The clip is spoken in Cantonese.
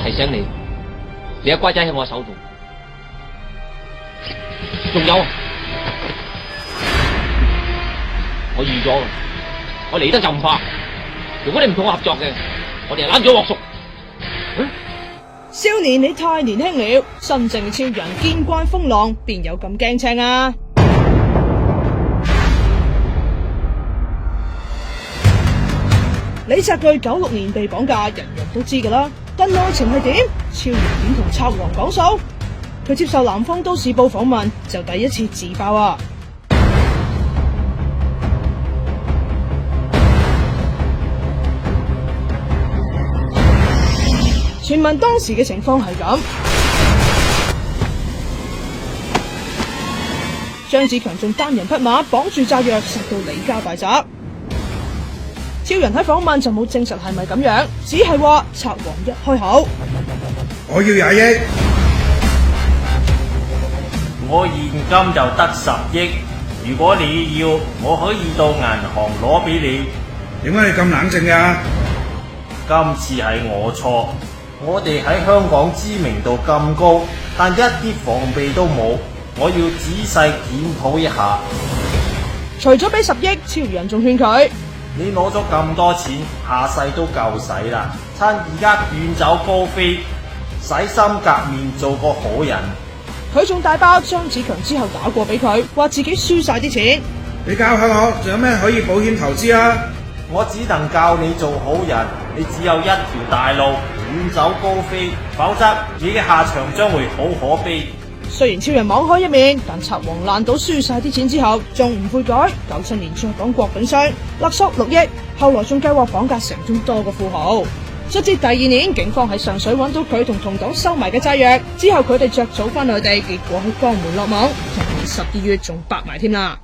提醒你，你嘅乖仔喺我手度。仲有，我預咗，我嚟得就唔怕。如果你唔同我合作嘅，我哋係攬咗鑊熟。少年你太年輕了，真正超人見慣風浪，邊有咁驚青啊？李澤钜96年被綁架，人人都知噶啦，但內情係點？超人點同賊王講數？佢接受南方都市報訪問就第一次自爆啊！傳聞當時嘅情況係咁：張子強仲單人匹馬綁住炸藥殺到李家敗宅。超人喺訪問就冇證實係咪咁樣，只係話賊王一開口，我要20億，我現金就得10億，如果你要，我可以到銀行攞俾你。點解你咁冷靜㗎？今次係我錯，我哋喺香港知名度咁高，但一啲防備都冇，我要仔細檢討一下。除咗俾10億，超人仲勸佢：你攞咗咁多錢，下世都夠使啦，趁而家遠走高飛，洗心革面做個好人。佢仲大爆張子強之後打過俾佢，話自己輸晒啲錢。你教下我，仲有咩可以保險投資啊？我只能教你做好人，你只有一條大路，遠走高飛，否則你嘅下場將會好可悲。雖然超人網開一面，但賊王爛賭輸晒啲錢之後，仲唔悔改。97年再講郭炳湘勒索6億，後來仲計劃綁架城中多個富豪。直至第2年，警方喺上水揾到佢同同黨收埋嘅炸藥，之後佢哋着草翻內地，結果喺江門落網，同年12月仲白埋添啦。